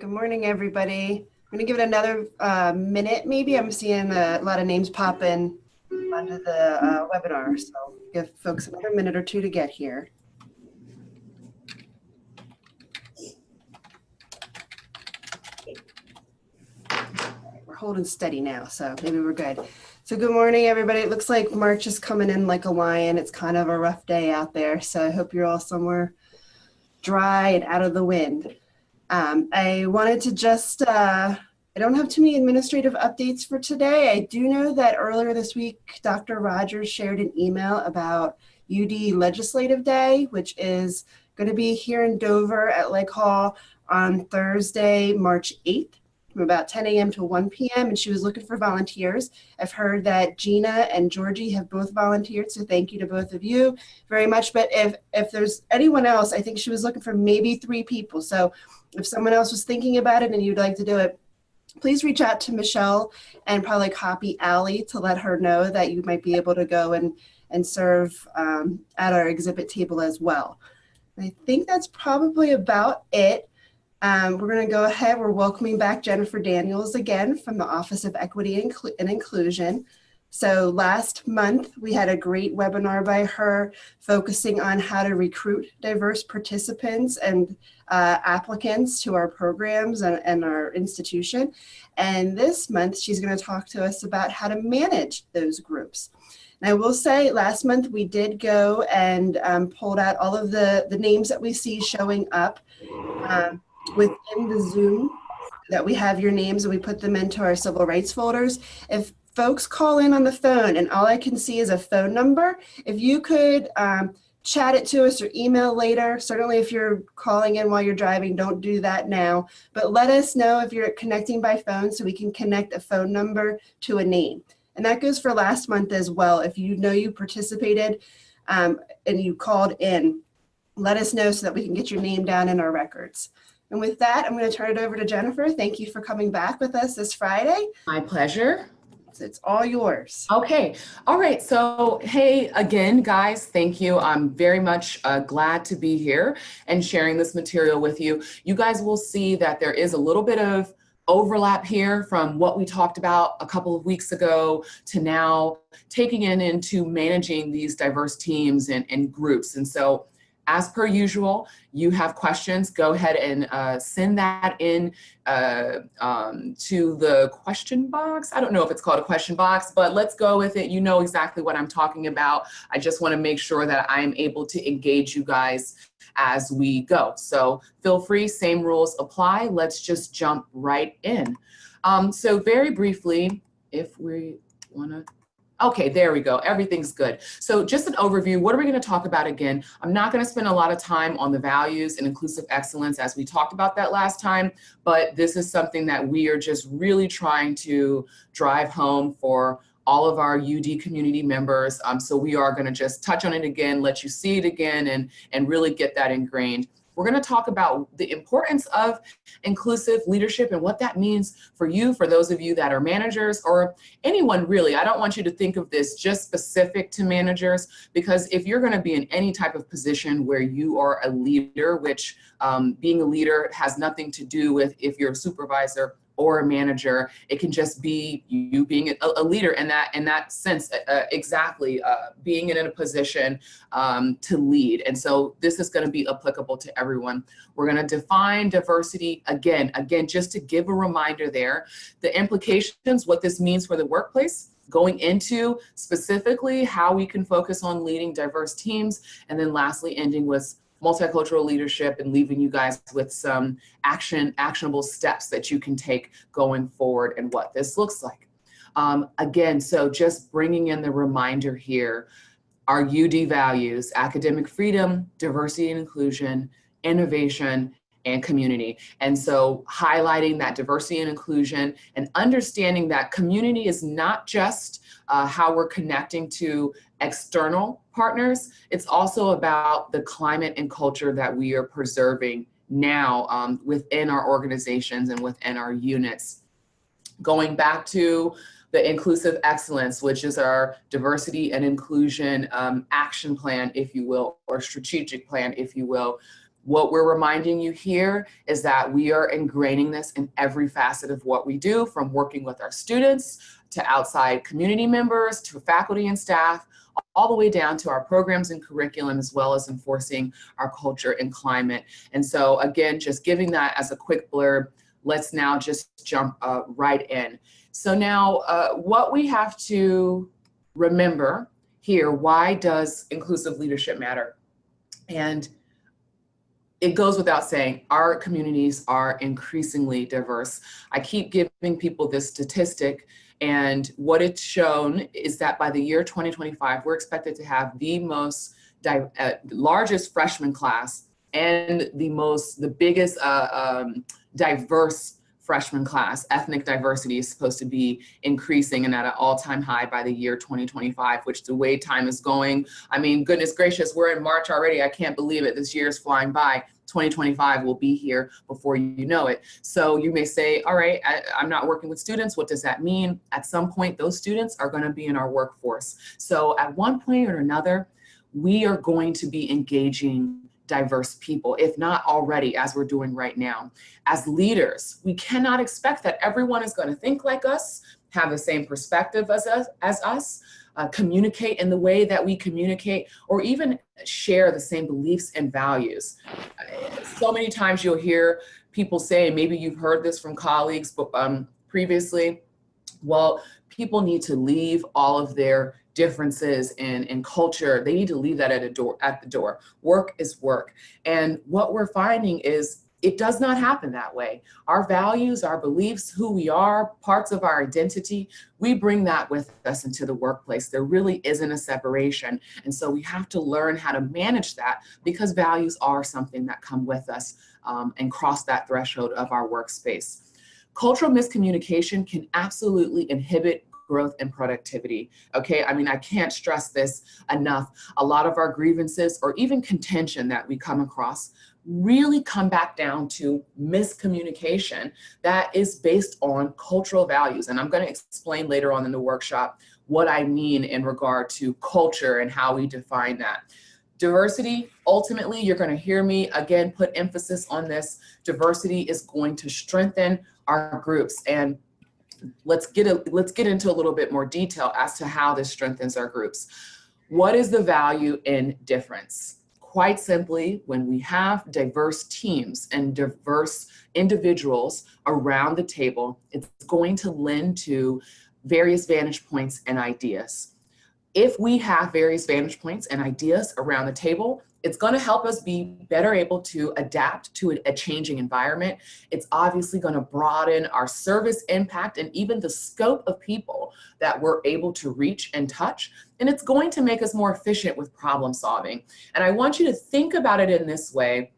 Good morning, everybody. I'm going to give it another minute, maybe. I'm seeing a lot of names pop in onto the webinar, so give folks another minute or two to get here. We're holding steady now, so maybe we're good. So good morning, everybody. It looks like March is coming in like a lion. It's kind of a rough day out there, so I hope you're all somewhere dry and out of the wind. I wanted to just, I don't have too many administrative updates for today. I do know that earlier this week, Dr. Rogers shared an email about UD Legislative Day, which is going to be here in Dover at Lake Hall on Thursday, March 8th. From about 10 a.m. to 1 p.m. and she was looking for volunteers. I've heard that Gina and Georgie have both volunteered, so thank you to both of you very much. But if there's anyone else, I think she was looking for maybe 3 people. So if someone else was thinking about it and you'd like to do it, please reach out to Michelle and probably copy Allie to let her know that you might be able to go and serve at our exhibit table as well. I think that's probably about it. We're going to go ahead. We're welcoming back Jennifer Daniels again from the Office of Equity and Inclusion. So last month, we had a great webinar by her focusing on how to recruit diverse participants and applicants to our programs and our institution. And this month, she's going to talk to us about how to manage those groups. And I will say last month, we did go and pulled out all of the names that we see showing up within the Zoom, that we have your names and we put them into our civil rights folders. If folks call in on the phone and all I can see is a phone number, if you could chat it to us or email later. Certainly if you're calling in while you're driving, don't do that now, but let us know if you're connecting by phone so we can connect a phone number to a name. And that goes for last month as well. If you know you participated and you called in, let us know so that we can get your name down in our records. And with that, I'm going to turn it over to Jennifer. Thank you for coming back with us this Friday. My pleasure. It's all yours. Okay. All right. So, hey, again, guys, thank you. I'm very much glad to be here and sharing this material with you. You guys will see that there is a little bit of overlap here from what we talked about a couple of weeks ago to now taking it into managing these diverse teams and groups. And so, as per usual, you have questions, go ahead and send that in to the question box. I don't know if it's called a question box, but let's go with it. You know exactly what I'm talking about. I just want to make sure that I am able to engage you guys as we go. So feel free, same rules apply. Let's just jump right in. So very briefly, if we want to, okay, there we go. Everything's good. So just an overview. What are we going to talk about again? I'm not going to spend a lot of time on the values and inclusive excellence as we talked about that last time, but this is something that we are just really trying to drive home for all of our UD community members. So we are going to just touch on it again, let you see it again, and really get that ingrained. We're going to talk about the importance of inclusive leadership and what that means for you, for those of you that are managers or anyone really. I don't want you to think of this just specific to managers, because if you're going to be in any type of position where you are a leader, which being a leader has nothing to do with if you're a supervisor or a manager, it can just be you being a leader in that sense, exactly, being in a position to lead. And so this is going to be applicable to everyone. We're going to define diversity again, just to give a reminder there, the implications, what this means for the workplace, going into specifically how we can focus on leading diverse teams, and then lastly, ending with multicultural leadership and leaving you guys with some actionable steps that you can take going forward and what this looks like. Again, so just bringing in the reminder here, our UD values: academic freedom, diversity and inclusion, innovation, and community. And so highlighting that diversity and inclusion and understanding that community is not just how we're connecting to external partners. It's also about the climate and culture that we are preserving now within our organizations and within our units. Going back to the inclusive excellence, which is our diversity and inclusion action plan, if you will, or strategic plan, if you will. What we're reminding you here is that we are ingraining this in every facet of what we do, from working with our students to outside community members to faculty and staff, all the way down to our programs and curriculum, as well as enforcing our culture and climate. And so again, just giving that as a quick blurb, let's now just jump right in. So now what we have to remember here, why does inclusive leadership matter? And it goes without saying, our communities are increasingly diverse. I keep giving people this statistic, and what it's shown is that by the year 2025, we're expected to have the most largest freshman class and the biggest diverse freshman class. Ethnic diversity is supposed to be increasing and at an all-time high by the year 2025, which the way time is going, I mean, goodness gracious, we're in March already. I can't believe it. This year is flying by. 2025 will be here before you know it. So you may say, all right, I'm not working with students. What does that mean? At some point, those students are going to be in our workforce. So at one point or another, we are going to be engaging diverse people, if not already, as we're doing right now. As leaders, we cannot expect that everyone is going to think like us, have the same perspective as us, communicate in the way that we communicate, or even share the same beliefs and values. So many times you'll hear people say, maybe you've heard this from colleagues previously, well, people need to leave all of their differences in culture. They need to leave that at the door. Work is work. And what we're finding is it does not happen that way. Our values, our beliefs, who we are, parts of our identity, we bring that with us into the workplace. There really isn't a separation. And so we have to learn how to manage that, because values are something that come with us and cross that threshold of our workspace. Cultural miscommunication can absolutely inhibit growth and productivity. Okay, I mean, I can't stress this enough. A lot of our grievances or even contention that we come across really come back down to miscommunication that is based on cultural values. And I'm going to explain later on in the workshop what I mean in regard to culture and how we define that. Diversity, ultimately, you're going to hear me again put emphasis on this. Diversity is going to strengthen our groups. And let's get into a little bit more detail as to how this strengthens our groups. What is the value in difference? Quite simply, when we have diverse teams and diverse individuals around the table, it's going to lend to various vantage points and ideas. If we have various vantage points and ideas around the table, it's going to help us be better able to adapt to a changing environment. It's obviously going to broaden our service impact and even the scope of people that we're able to reach and touch. And it's going to make us more efficient with problem solving. And I want you to think about it in this way.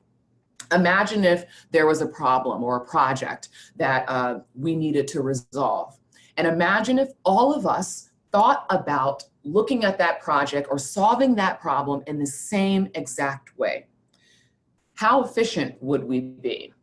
Imagine if there was a problem or a project that we needed to resolve. And imagine if all of us thought about looking at that project or solving that problem in the same exact way. How efficient would we be?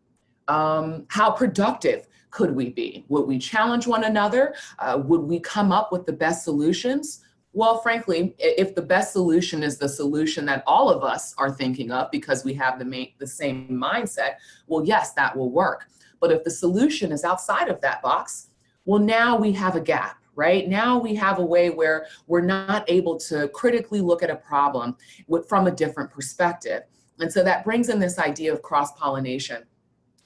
How productive could we be? Would we challenge one another? Would we come up with the best solutions? Well, frankly, if the best solution is the solution that all of us are thinking of because we have the same mindset, well, yes, that will work. But if the solution is outside of that box, well, now we have a gap. Right? Now we have a way where we're not able to critically look at a problem from a different perspective. And so that brings in this idea of cross-pollination.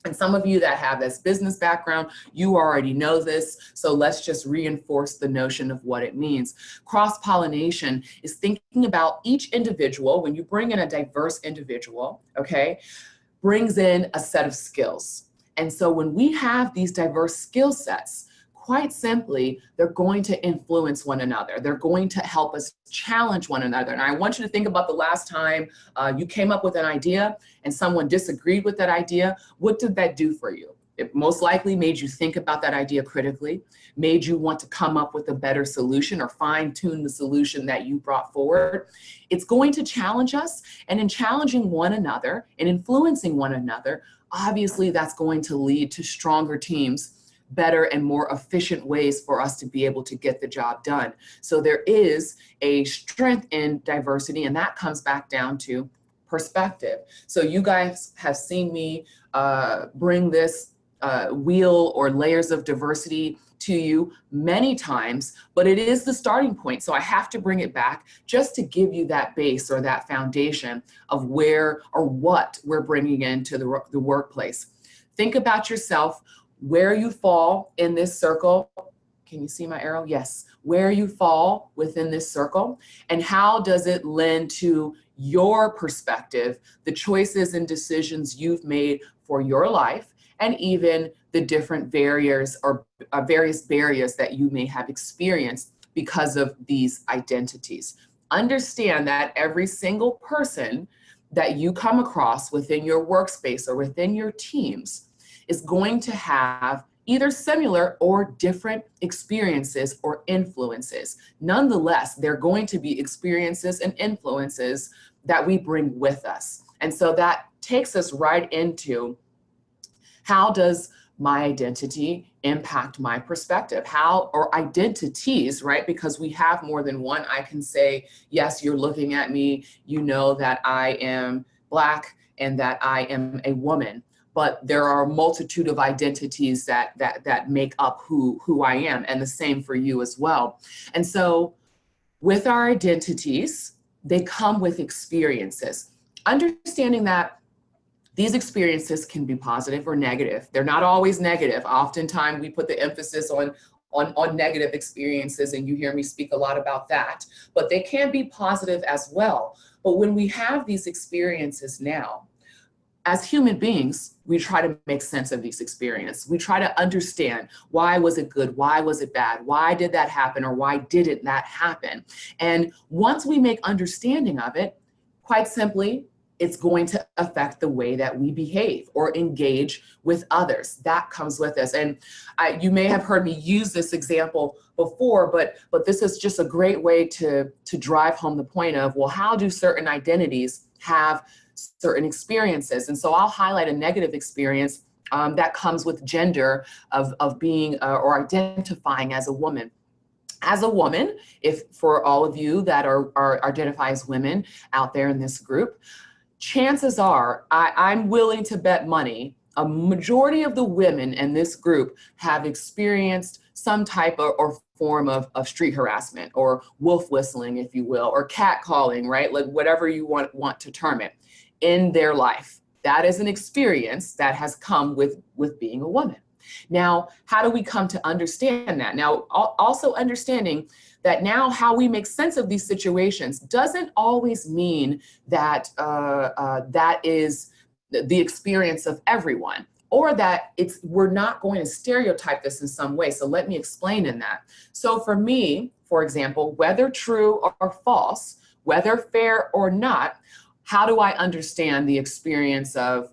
And some of you that have this business background, you already know this. So let's just reinforce the notion of what it means. Cross-pollination is thinking about each individual. When you bring in a diverse individual, okay, brings in a set of skills. And so when we have these diverse skill sets, quite simply, they're going to influence one another. They're going to help us challenge one another. And I want you to think about the last time you came up with an idea and someone disagreed with that idea. What did that do for you? It most likely made you think about that idea critically, made you want to come up with a better solution or fine-tune the solution that you brought forward. It's going to challenge us, and in challenging one another and influencing one another, obviously that's going to lead to stronger teams, better and more efficient ways for us to be able to get the job done. So there is a strength in diversity, and that comes back down to perspective. So you guys have seen me bring this wheel or layers of diversity to you many times, but it is the starting point. So I have to bring it back just to give you that base or that foundation of where or what we're bringing into the workplace. Think about yourself, where you fall in this circle. Can you see my arrow? Yes. Where you fall within this circle, and how does it lend to your perspective, the choices and decisions you've made for your life, and even the different barriers or various barriers that you may have experienced because of these identities. Understand that every single person that you come across within your workspace or within your teams is going to have either similar or different experiences or influences. Nonetheless, they're going to be experiences and influences that we bring with us. And so that takes us right into, how does my identity impact my perspective? How, or identities, right? Because we have more than one. I can say, yes, you're looking at me, you know that I am Black and that I am a woman, but there are a multitude of identities that make up who I am, and the same for you as well. And so with our identities, they come with experiences. Understanding that these experiences can be positive or negative. They're not always negative. Oftentimes we put the emphasis on negative experiences, and you hear me speak a lot about that, but they can be positive as well. But when we have these experiences now, as human beings, we try to make sense of these experiences. We try to understand, why was it good? Why was it bad? Why did that happen? Or why didn't that happen? And once we make understanding of it, quite simply, it's going to affect the way that we behave or engage with others. That comes with us. And you may have heard me use this example before, but this is just a great way to drive home the point of, well, how do certain identities have certain experiences? And so I'll highlight a negative experience that comes with gender of being or identifying as a woman. As a woman, if for all of you that are identify as women out there in this group, chances are, I'm willing to bet money, a majority of the women in this group have experienced some type of or form of street harassment or wolf whistling, if you will, or catcalling, right? Like whatever you want to term it in their life. That is an experience that has come with being a woman. Now, how do we come to understand that? Now, also understanding that now how we make sense of these situations doesn't always mean that that is the experience of everyone, or that we're not going to stereotype this in some way. So let me explain in that. So for me, for example, whether true or false, whether fair or not, how do I understand the experience of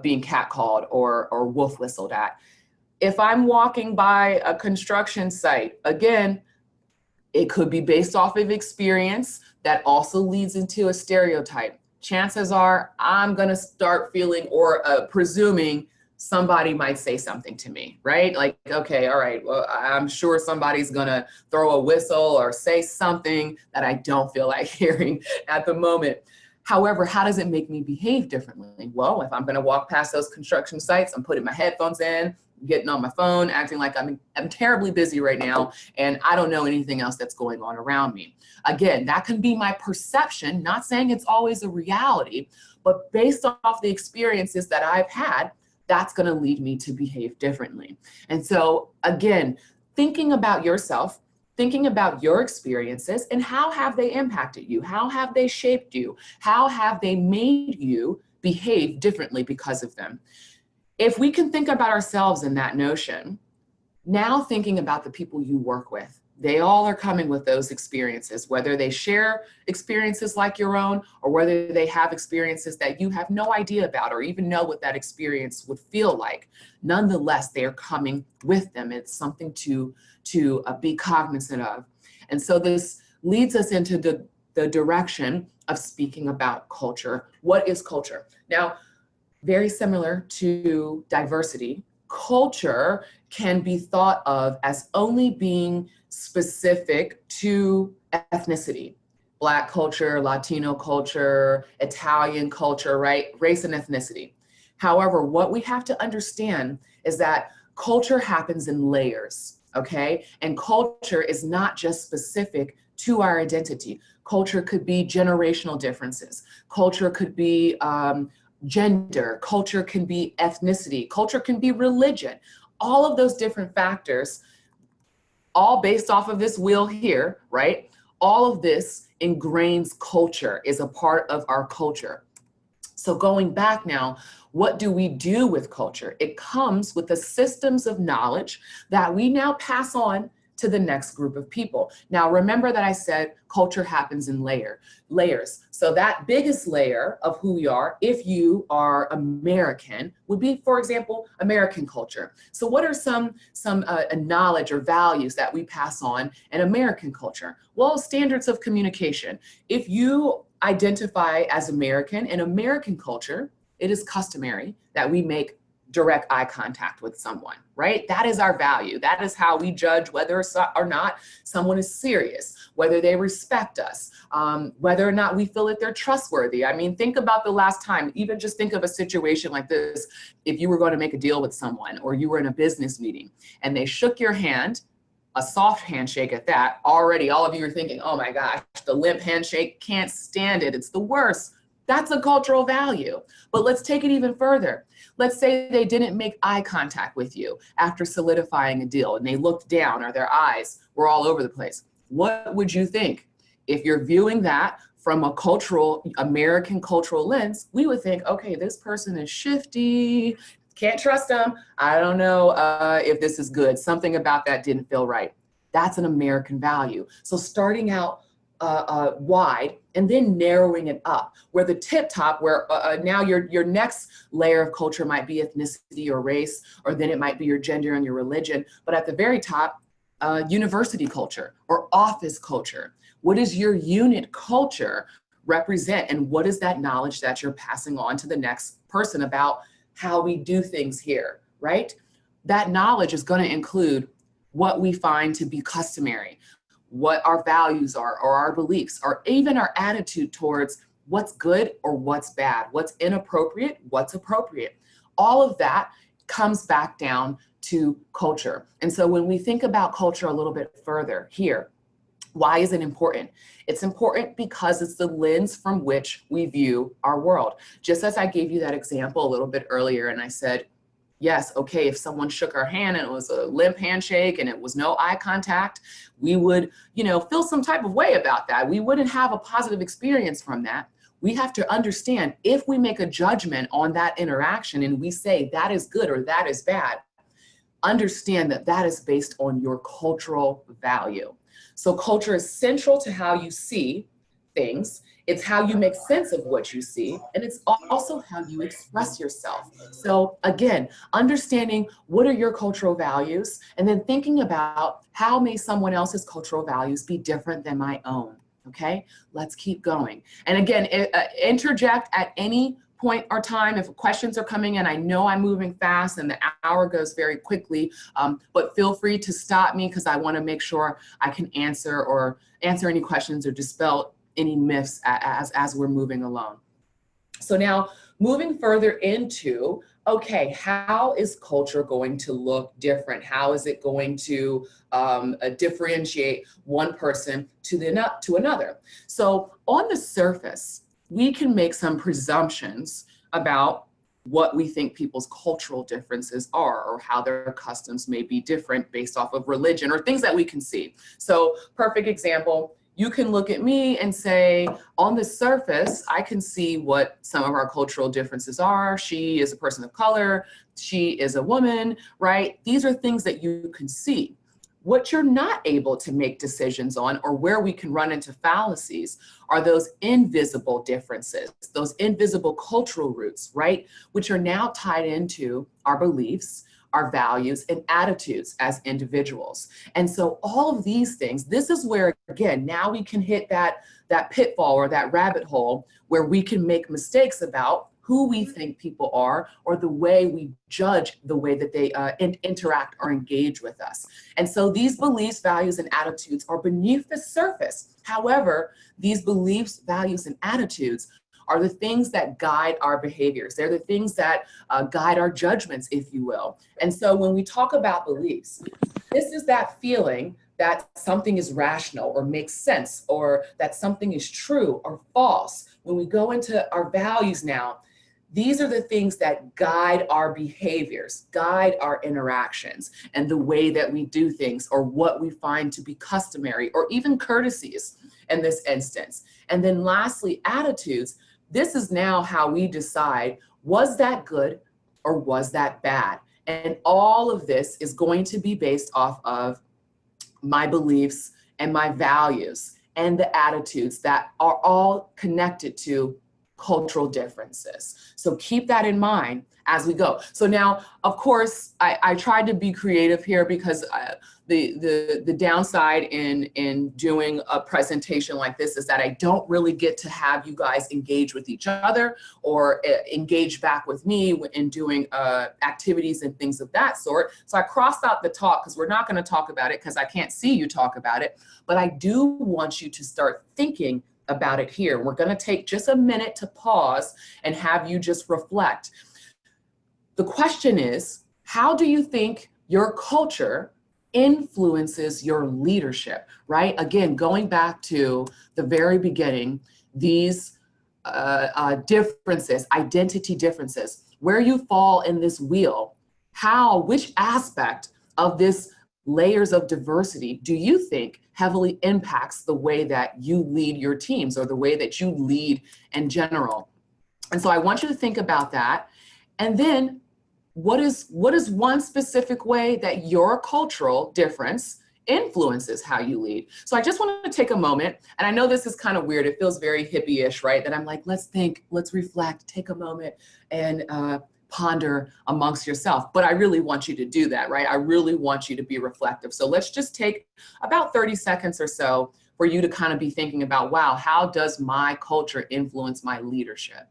being catcalled or wolf whistled at? If I'm walking by a construction site, again, it could be based off of experience that also leads into a stereotype. Chances are I'm gonna start feeling or presuming somebody might say something to me, right? Like, okay, all right, well, I'm sure somebody's gonna throw a whistle or say something that I don't feel like hearing at the moment. However, how does it make me behave differently? Well, if I'm gonna walk past those construction sites, I'm putting my headphones in, getting on my phone, acting like I'm terribly busy right now, and I don't know anything else that's going on around me. Again, that can be my perception, not saying it's always a reality, but based off the experiences that I've had, that's gonna lead me to behave differently. And so again, thinking about yourself, thinking about your experiences and how have they impacted you? How have they shaped you? How have they made you behave differently because of them? If we can think about ourselves in that notion, now thinking about the people you work with, they all are coming with those experiences, whether they share experiences like your own or whether they have experiences that you have no idea about or even know what that experience would feel like. Nonetheless, they are coming with them. It's something to be cognizant of. And so this leads us into the direction of speaking about culture. What is culture? Now, very similar to diversity, culture can be thought of as only being specific to ethnicity. Black culture, Latino culture, Italian culture, right? Race and ethnicity. However, what we have to understand is that culture happens in layers, okay? And culture is not just specific to our identity. Culture could be generational differences. Culture could be gender. Culture can be ethnicity. Culture can be religion. All of those different factors, all based off of this wheel here, right? All of this ingrains culture, is a part of our culture. So going back now, what do we do with culture? It comes with the systems of knowledge that we now pass on to the next group of people. Now, remember that I said culture happens in layers. So that biggest layer of who we are, if you are American, would be, for example, American culture. So what are some knowledge or values that we pass on in American culture? Well, standards of communication. If you identify as American, in American culture, it is customary that we make direct eye contact with someone, right? That is our value. That is how we judge whether or not someone is serious, whether they respect us, whether or not we feel that they're trustworthy. I mean, think about the last time, even just think of a situation like this. If you were going to make a deal with someone, or you were in a business meeting and they shook your hand, a soft handshake at that, already all of you are thinking, oh my gosh, the limp handshake, can't stand it. It's the worst. That's a cultural value. But let's take it even further. Let's say they didn't make eye contact with you after solidifying a deal and they looked down, or their eyes were all over the place. What would you think? If you're viewing that from a American cultural lens, we would think, okay, this person is shifty, can't trust them. I don't know if this is good. Something about that didn't feel right. That's an American value. So starting out wide and then narrowing it up, where the tip top, where now your next layer of culture might be ethnicity or race, or then it might be your gender and your religion. But at the very top, university culture or office culture. What does your unit culture represent? And what is that knowledge that you're passing on to the next person about how we do things here, right? That knowledge is going to include what we find to be customary, what our values are, or our beliefs, or even our attitude towards what's good or what's bad, what's inappropriate, what's appropriate. All of that comes back down to culture. And so when we think about culture a little bit further here, why is it important? It's important because it's the lens from which we view our world. Just as I gave you that example a little bit earlier, and I said, yes, okay, if someone shook our hand and it was a limp handshake and it was no eye contact, we would, feel some type of way about that. We wouldn't have a positive experience from that. We have to understand, if we make a judgment on that interaction and we say that is good or that is bad, understand that that is based on your cultural value. So culture is central to how you see things. It's how you make sense of what you see, and it's also how you express yourself. So again, understanding what are your cultural values, and then thinking about how may someone else's cultural values be different than my own. Okay, let's keep going. And again, interject at any point or time if questions are coming in. I know I'm moving fast and the hour goes very quickly, but feel free to stop me, because I want to make sure I can answer any questions or dispel any myths as we're moving along. So now moving further into, okay, how is culture going to look different? How is it going to differentiate one person to another? So on the surface, we can make some presumptions about what we think people's cultural differences are, or how their customs may be different based off of religion or things that we can see. So perfect example, you can look at me and say, on the surface, I can see what some of our cultural differences are. She is a person of color, she is a woman, right? These are things that you can see. What you're not able to make decisions on, or where we can run into fallacies, are those invisible differences, those invisible cultural roots, right? Which are now tied into our beliefs, our values, and attitudes as individuals. And so all of these things, this is where, again, now we can hit that pitfall or that rabbit hole where we can make mistakes about who we think people are or the way we judge the way that they interact or engage with us. And so these beliefs, values, and attitudes are beneath the surface. However, these beliefs, values, and attitudes are the things that guide our behaviors. They're the things that guide our judgments, if you will. And so when we talk about beliefs, this is that feeling that something is rational or makes sense, or that something is true or false. When we go into our values now, these are the things that guide our behaviors, guide our interactions, and the way that we do things, or what we find to be customary, or even courtesies in this instance. And then lastly, attitudes. This is now how we decide, was that good or was that bad? And all of this is going to be based off of my beliefs and my values and the attitudes that are all connected to cultural differences. So keep that in mind as we go. So now, of course, I tried to be creative here because the downside in doing a presentation like this is that I don't really get to have you guys engage with each other or engage back with me in doing activities and things of that sort. So I crossed out the talk because we're not going to talk about it because I can't see you talk about it. But I do want you to start thinking about it here. We're going to take just a minute to pause and have you just reflect. The question is, how do you think your culture influences your leadership, right? Again, going back to the very beginning, these differences, identity differences, where you fall in this wheel, which aspect of this layers of diversity do you think heavily impacts the way that you lead your teams or the way that you lead in general? And so I want you to think about that. And then what is one specific way that your cultural difference influences how you lead? So I just want to take a moment, and I know this is kind of weird. It feels very hippie-ish, right? That I'm like, let's think, let's reflect, take a moment and ponder amongst yourself. But I really want you to do that, right? I really want you to be reflective. So let's just take about 30 seconds or so for you to kind of be thinking about, wow, how does my culture influence my leadership?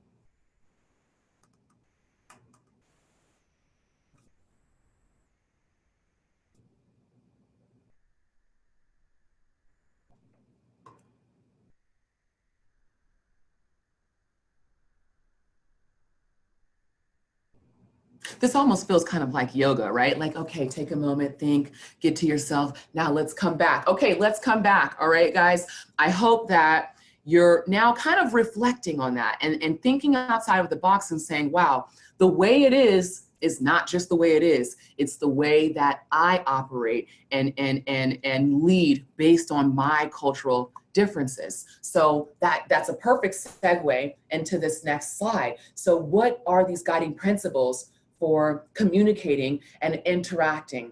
This almost feels kind of like yoga, right? Like, okay, take a moment, think, get to yourself. Now let's come back. Okay, let's come back. All right, guys. I hope that you're now kind of reflecting on that and thinking outside of the box and saying, wow, the way it is not just the way it is. It's the way that I operate and lead based on my cultural differences. So that's a perfect segue into this next slide. So what are these guiding principles for communicating and interacting?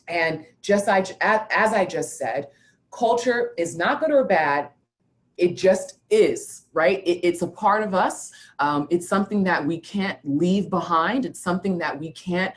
And just as I just said, culture is not good or bad. It just is, right? It's a part of us. It's something that we can't leave behind. It's something that we can't,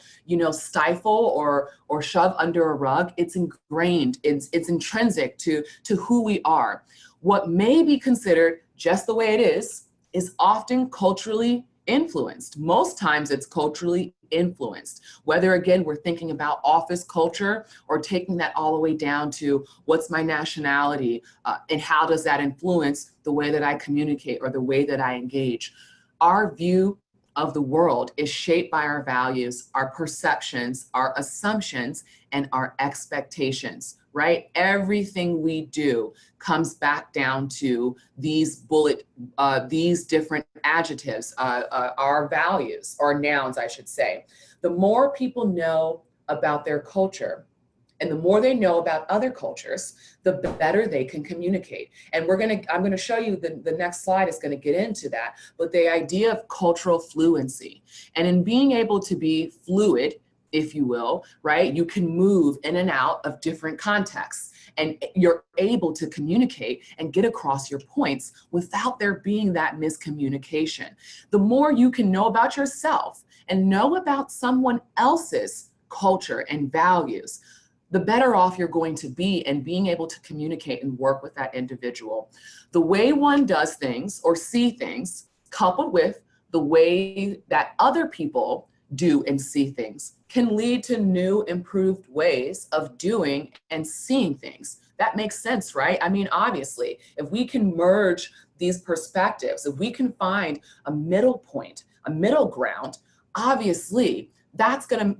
stifle or shove under a rug. It's ingrained. It's intrinsic to who we are. What may be considered just the way it is often culturally influenced. Most times it's culturally influenced, whether again, we're thinking about office culture or taking that all the way down to what's my nationality and how does that influence the way that I communicate or the way that I engage. Our view of the world is shaped by our values, our perceptions, our assumptions, and our expectations, right? Everything we do comes back down to these different adjectives, our values, or nouns, I should say. The more people know about their culture, and the more they know about other cultures, the better they can communicate. And I'm gonna show you the next slide is gonna get into that, but the idea of cultural fluency. And in being able to be fluid, if you will, right? You can move in and out of different contexts and you're able to communicate and get across your points without there being that miscommunication. The more you can know about yourself and know about someone else's culture and values, the better off you're going to be in being able to communicate and work with that individual. The way one does things or see things, coupled with the way that other people do and see things can lead to new, improved ways of doing and seeing things. That makes sense, right? I mean, obviously, if we can merge these perspectives, if we can find a middle point, a middle ground, obviously, that's gonna,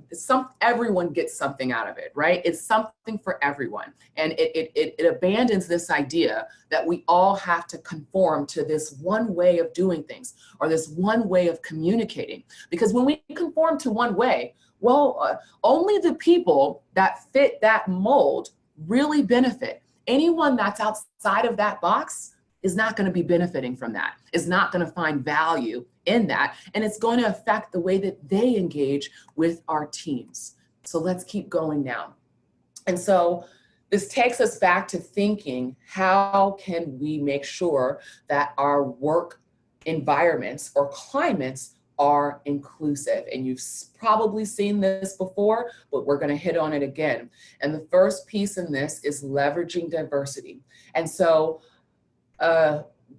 everyone gets something out of it, right? It's something for everyone. And it abandons this idea that we all have to conform to this one way of doing things or this one way of communicating. Because when we conform to one way, well, only the people that fit that mold really benefit. Anyone that's outside of that box is not going to be benefiting from that, is not going to find value in that, and it's going to affect the way that they engage with our teams. So let's keep going now. And so this takes us back to thinking, how can we make sure that our work environments or climates are inclusive? And you've probably seen this before, but we're going to hit on it again. And the first piece in this is leveraging diversity. And so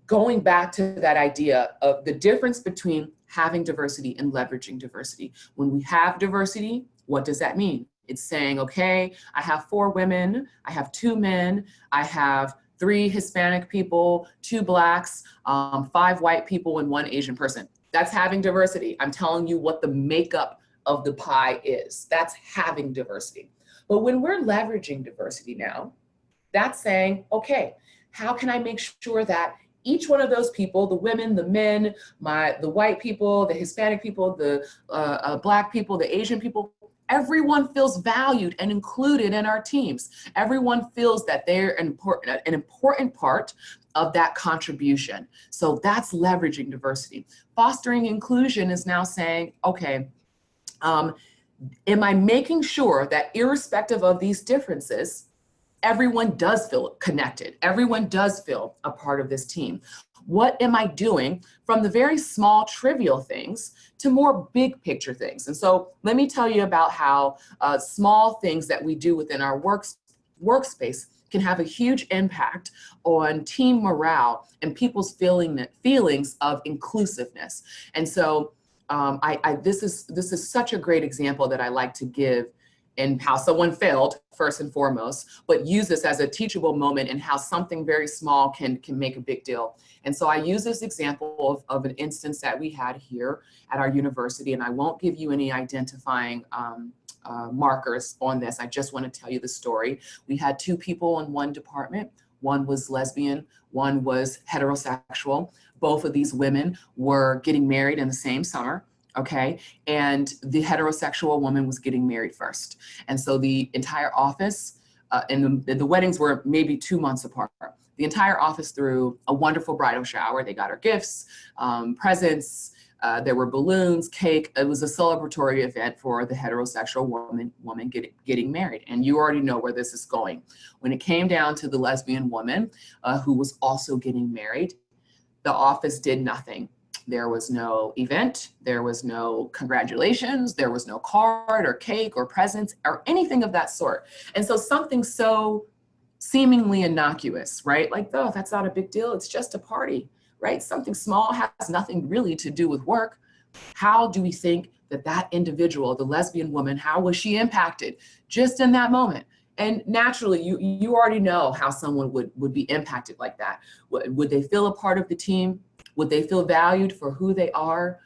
going back to that idea of the difference between having diversity and leveraging diversity. When we have diversity, what does that mean? It's saying, okay, I have 4 women, I have 2 men, I have 3 Hispanic people, 2 Blacks, 5 white people, and 1 Asian person. That's having diversity. I'm telling you what the makeup of the pie is. That's having diversity. But when we're leveraging diversity now, that's saying, okay, how can I make sure that each one of those people, the women, the men, the white people, the Hispanic people, the Black people, the Asian people, everyone feels valued and included in our teams. Everyone feels that they're an important part of that contribution. So that's leveraging diversity. Fostering inclusion is now saying, okay, am I making sure that irrespective of these differences, everyone does feel connected. Everyone does feel a part of this team. What am I doing from the very small, trivial things to more big picture things? And so let me tell you about how small things that we do within our workspace can have a huge impact on team morale and people's feelings of inclusiveness. And so this is such a great example that I like to give in how someone failed, first and foremost, but use this as a teachable moment in how something very small can make a big deal. And so I use this example of an instance that we had here at our university, and I won't give you any identifying markers on this. I just want to tell you the story. We had 2 people in one department. One was lesbian, one was heterosexual. Both of these women were getting married in the same summer. Okay, and the heterosexual woman was getting married first. And so the entire office, and the weddings were maybe 2 months apart. The entire office threw a wonderful bridal shower. They got her gifts, presents, there were balloons, cake. It was a celebratory event for the heterosexual woman getting married. And you already know where this is going. When it came down to the lesbian woman who was also getting married, the office did nothing. There was no event, there was no congratulations, there was no card or cake or presents or anything of that sort. And so something so seemingly innocuous, right? Like, oh, that's not a big deal, it's just a party, right? Something small has nothing really to do with work. How do we think that that individual, the lesbian woman, how was she impacted just in that moment? And naturally, you already know how someone would be impacted like that. Would they feel a part of the team? Would they feel valued for who they are?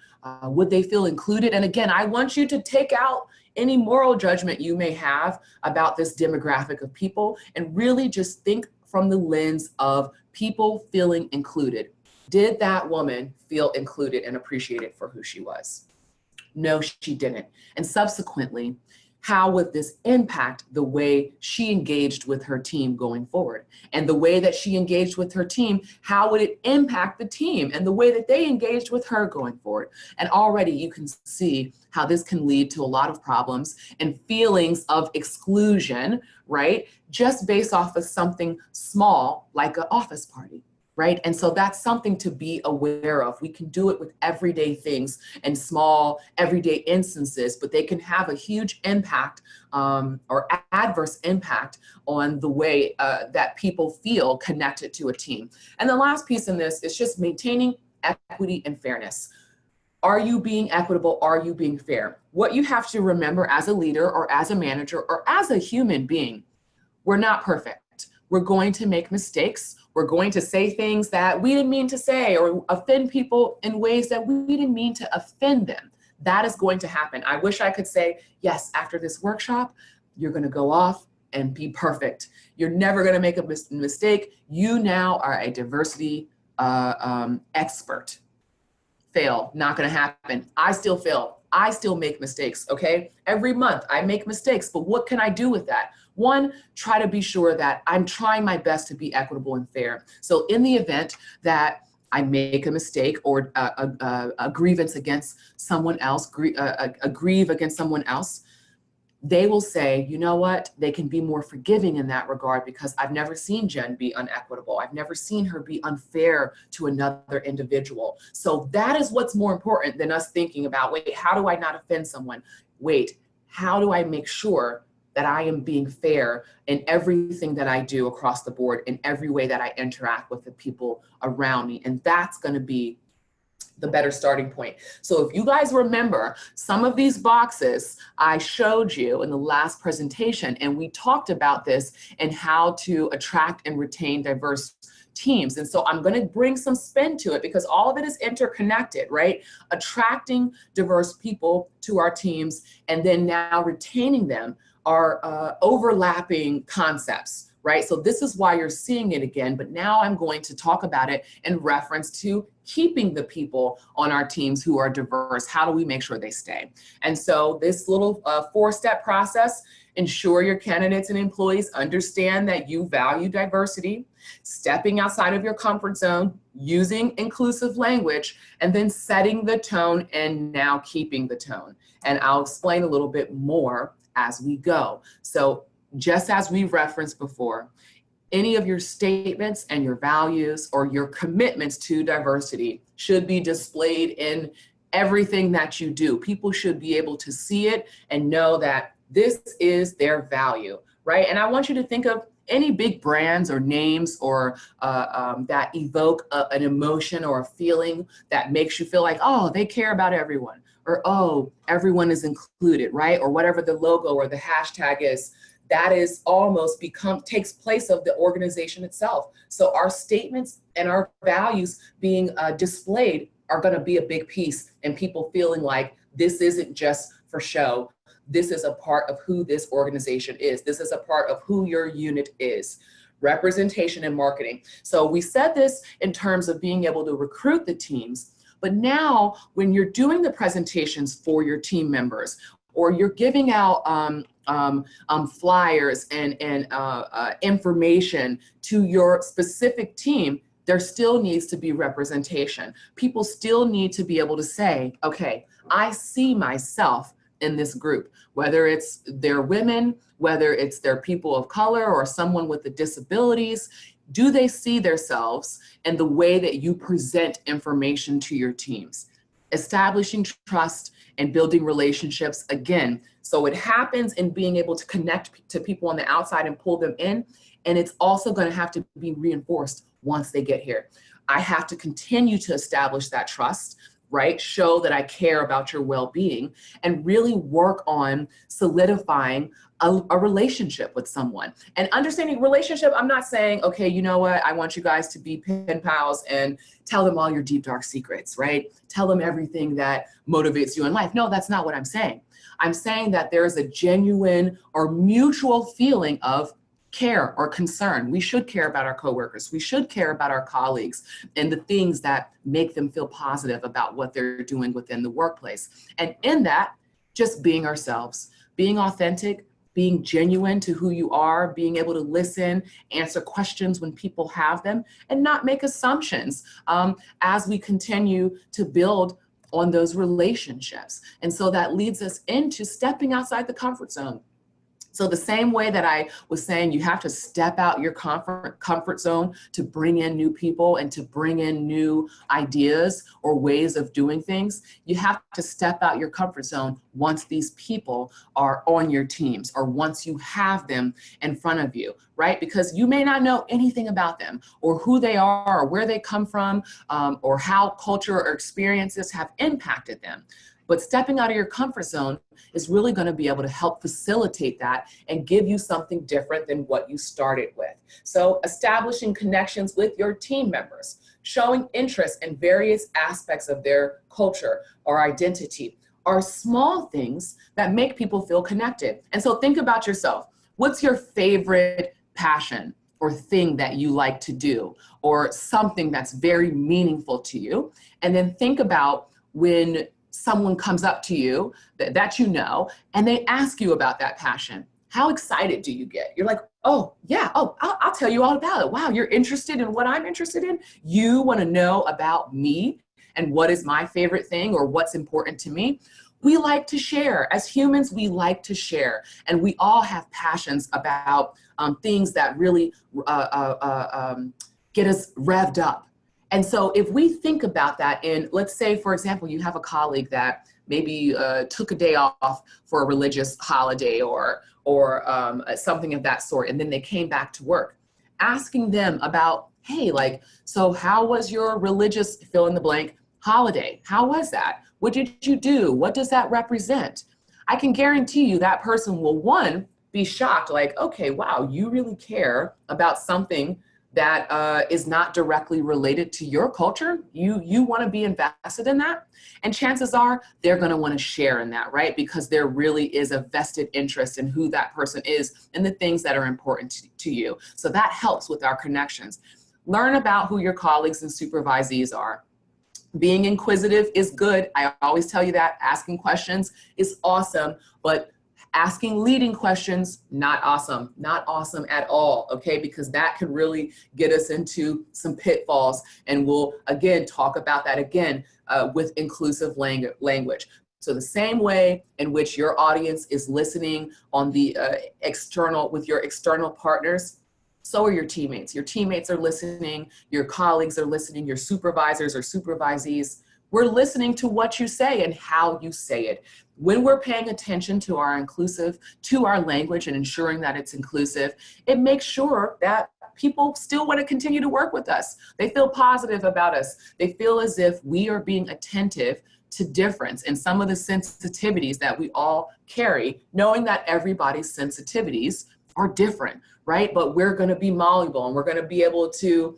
Would they feel included? And again, I want you to take out any moral judgment you may have about this demographic of people and really just think from the lens of people feeling included. Did that woman feel included and appreciated for who she was? No, she didn't. And subsequently, how would this impact the way she engaged with her team going forward? And the way that she engaged with her team, how would it impact the team and the way that they engaged with her going forward? And already you can see how this can lead to a lot of problems and feelings of exclusion, right? Just based off of something small like an office party. Right? And so that's something to be aware of. We can do it with everyday things and small everyday instances, but they can have a huge impact or adverse impact on the way that people feel connected to a team. And the last piece in this is just maintaining equity and fairness. Are you being equitable? Are you being fair? What you have to remember as a leader or as a manager or as a human being, we're not perfect. We're going to make mistakes. We're going to say things that we didn't mean to say or offend people in ways that we didn't mean to offend them. That is going to happen. I wish I could say, yes, after this workshop, you're going to go off and be perfect. You're never going to make a mistake. You now are a diversity expert. Fail, not going to happen. I still fail. I still make mistakes, okay? Every month I make mistakes, but what can I do with that? One, try to be sure that I'm trying my best to be equitable and fair. So in the event that I make a mistake or a grievance against someone else, a grieve against someone else, they will say, you know what, they can be more forgiving in that regard because I've never seen Jen be unequitable. I've never seen her be unfair to another individual. So that is what's more important than us thinking about, wait, how do I not offend someone? Wait, how do I make sure that I am being fair in everything that I do across the board, in every way that I interact with the people around me? And that's going to be the better starting point. So if you guys remember, some of these boxes I showed you in the last presentation, and we talked about this and how to attract and retain diverse teams. And so I'm going to bring some spin to it because all of it is interconnected, right? Attracting diverse people to our teams and then now retaining them are overlapping concepts, right? So this is why you're seeing it again, but now I'm going to talk about it in reference to keeping the people on our teams who are diverse. How do we make sure they stay? And so this little 4-step process, ensure your candidates and employees understand that you value diversity, stepping outside of your comfort zone, using inclusive language, and then setting the tone and now keeping the tone. And I'll explain a little bit more as we go. So just as we referenced before, any of your statements and your values or your commitments to diversity should be displayed in everything that you do. People should be able to see it and know that this is their value, right? And I want you to think of any big brands or names or that evoke an emotion or a feeling that makes you feel like, oh, they care about everyone, or oh, everyone is included, right? Or whatever the logo or the hashtag is. That is almost takes place of the organization itself. So our statements and our values being displayed are going to be a big piece, and people feeling like this isn't just for show. This is a part of who this organization is. This is a part of who your unit is. Representation and marketing. So we said this in terms of being able to recruit the teams, but now when you're doing the presentations for your team members, or you're giving out flyers and information to your specific team, there still needs to be representation. People still need to be able to say, okay, I see myself in this group, whether it's their women, whether it's their people of color or someone with the disabilities. Do they see themselves in the way that you present information to your teams? Establishing trust and building relationships again. So it happens in being able to connect to people on the outside and pull them in. And it's also going to have to be reinforced once they get here. I have to continue to establish that trust, right? Show that I care about your well-being and really work on solidifying a relationship with someone. And understanding relationship, I'm not saying, okay, you know what? I want you guys to be pen pals and tell them all your deep, dark secrets, right? Tell them everything that motivates you in life. No, that's not what I'm saying. I'm saying that there is a genuine or mutual feeling of care or concern. We should care about our coworkers. We should care about our colleagues and the things that make them feel positive about what they're doing within the workplace. And in that, just being ourselves, being authentic, being genuine to who you are, being able to listen, answer questions when people have them, and not make assumptions as we continue to build on those relationships. And so that leads us into stepping outside the comfort zone. So the same way that I was saying you have to step out your comfort zone to bring in new people and to bring in new ideas or ways of doing things, you have to step out your comfort zone once these people are on your teams or once you have them in front of you, right? Because you may not know anything about them or who they are or where they come from, or how culture or experiences have impacted them. But stepping out of your comfort zone is really going to be able to help facilitate that and give you something different than what you started with. So establishing connections with your team members, showing interest in various aspects of their culture or identity are small things that make people feel connected. And so think about yourself. What's your favorite passion or thing that you like to do, or something that's very meaningful to you? And then think about when someone comes up to you that you know, and they ask you about that passion. How excited do you get? You're like, oh yeah, oh, I'll tell you all about it. Wow, you're interested in what I'm interested in? You want to know about me and what is my favorite thing or what's important to me? We like to share. As humans, we like to share. And we all have passions about things that really get us revved up. And so if we think about that, and let's say, for example, you have a colleague that maybe took a day off for a religious holiday or something of that sort, and then they came back to work, asking them about, hey, like, so how was your religious fill in the blank holiday? How was that? What did you do? What does that represent? I can guarantee you that person will, one, be shocked, like, okay, wow, you really care about something that is not directly related to your culture. You want to be invested in that. And chances are they're going to want to share in that, right? Because there really is a vested interest in who that person is and the things that are important to you. So that helps with our connections. Learn about who your colleagues and supervisees are. Being inquisitive is good. I always tell you that. Asking questions is awesome, but asking leading questions, not awesome at all, okay? Because that can really get us into some pitfalls. And we'll, again, talk about that again with inclusive language. So the same way in which your audience is listening on the with your external partners, so are your teammates. Your teammates are listening, your colleagues are listening, your supervisors or supervisees. We're listening to what you say and how you say it. When we're paying attention to our language and ensuring that it's inclusive, it makes sure that people still want to continue to work with us. They feel positive about us. They feel as if we are being attentive to difference and some of the sensitivities that we all carry, knowing that everybody's sensitivities are different, right? But we're going to be malleable and we're going to be able to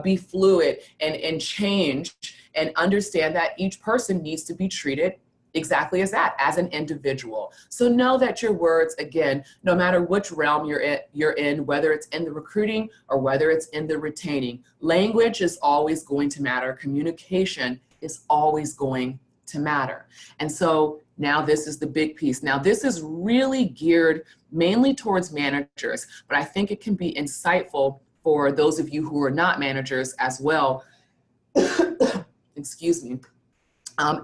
be fluid and change and understand that each person needs to be treated exactly as that, as an individual. So know that your words, again, no matter which realm you're in, whether it's in the recruiting or whether it's in the retaining, language is always going to matter. Communication is always going to matter. And so now this is the big piece. Now this is really geared mainly towards managers, but I think it can be insightful for those of you who are not managers as well. Excuse me.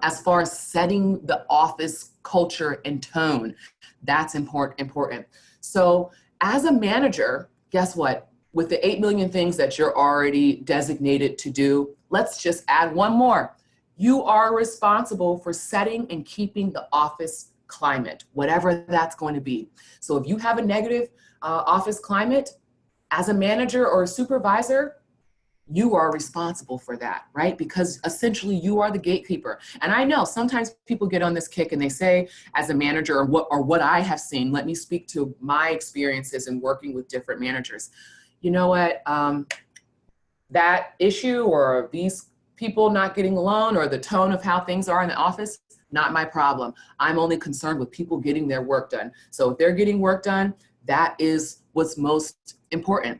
As far as setting the office culture and tone, that's important. So as a manager, guess what? With the 8 million things that you're already designated to do, let's just add one more. You are responsible for setting and keeping the office climate, whatever that's going to be. So if you have a negative office climate, as a manager or a supervisor, you are responsible for that, right? Because essentially you are the gatekeeper. And I know sometimes people get on this kick and they say, as a manager, or what I have seen, let me speak to my experiences in working with different managers. You know what, that issue or these people not getting along or the tone of how things are in the office, not my problem. I'm only concerned with people getting their work done. So if they're getting work done, that is what's most important.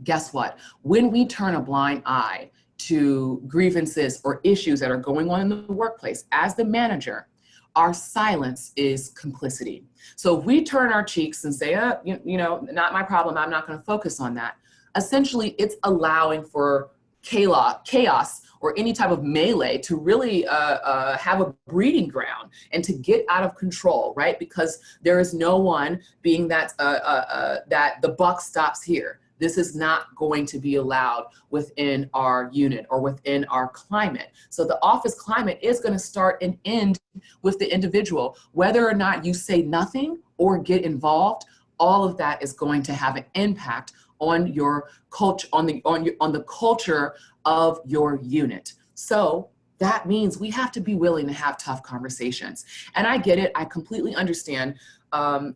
Guess what? When we turn a blind eye to grievances or issues that are going on in the workplace, as the manager, our silence is complicity. So if we turn our cheeks and say, you know, not my problem, I'm not going to focus on that, essentially it's allowing for chaos or any type of melee to really have a breeding ground and to get out of control, right? Because there is no one being that the buck stops here. This is not going to be allowed within our unit or within our climate. So the office climate is going to start and end with the individual. Whether or not you say nothing or get involved, all of that is going to have an impact on your culture, on the culture of your unit. So that means we have to be willing to have tough conversations. And I get it. I completely understand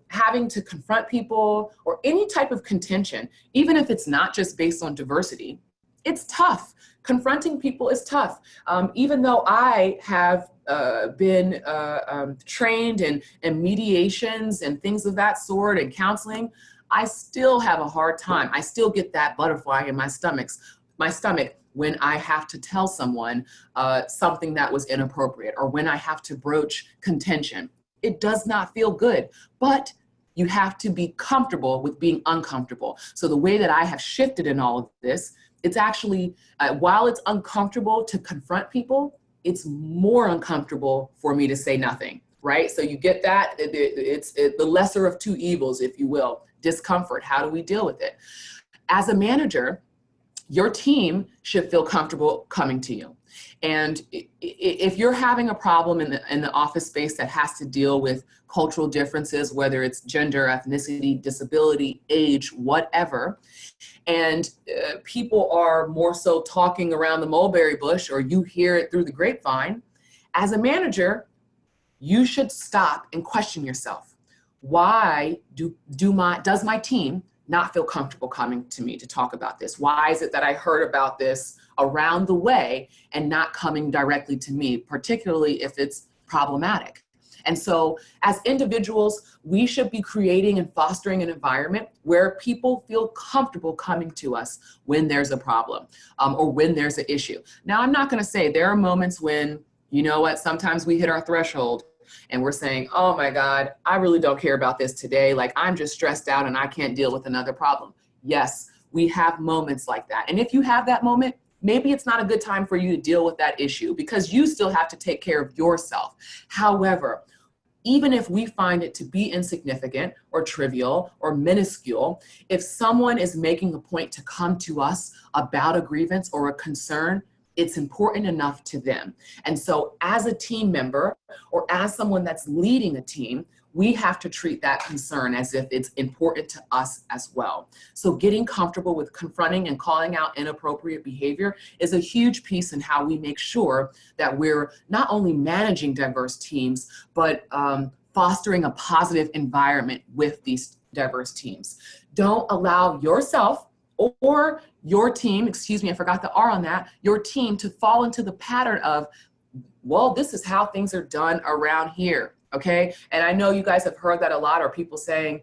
having to confront people or any type of contention, even if it's not just based on diversity. It's tough. Confronting people is tough. Even though I have been trained in mediations and things of that sort and counseling, I still have a hard time. I still get that butterfly in my stomach when I have to tell someone something that was inappropriate or when I have to broach contention. It does not feel good, but you have to be comfortable with being uncomfortable. So the way that I have shifted in all of this, it's actually, while it's uncomfortable to confront people, it's more uncomfortable for me to say nothing, right? So you get that, it's the lesser of two evils, if you will, discomfort. How do we deal with it? As a manager, your team should feel comfortable coming to you. And if you're having a problem in the office space that has to deal with cultural differences, whether it's gender, ethnicity, disability, age, whatever, and people are more so talking around the mulberry bush or you hear it through the grapevine, as a manager, you should stop and question yourself. Why does my team not feel comfortable coming to me to talk about this? Why is it that I heard about this around the way and not coming directly to me, particularly if it's problematic? And so as individuals, we should be creating and fostering an environment where people feel comfortable coming to us when there's a problem or when there's an issue. Now, I'm not going to say there are moments when, you know what, sometimes we hit our threshold and we're saying, oh my God, I really don't care about this today. Like, I'm just stressed out and I can't deal with another problem. Yes, we have moments like that. And if you have that moment, maybe it's not a good time for you to deal with that issue because you still have to take care of yourself. However, even if we find it to be insignificant or trivial or minuscule, if someone is making a point to come to us about a grievance or a concern, it's important enough to them. And so as a team member or as someone that's leading a team, we have to treat that concern as if it's important to us as well. So getting comfortable with confronting and calling out inappropriate behavior is a huge piece in how we make sure that we're not only managing diverse teams, but fostering a positive environment with these diverse teams. Don't allow yourself or your team, excuse me, I forgot the R on that, your team to fall into the pattern of, well, this is how things are done around here, okay? And I know you guys have heard that a lot, or people saying,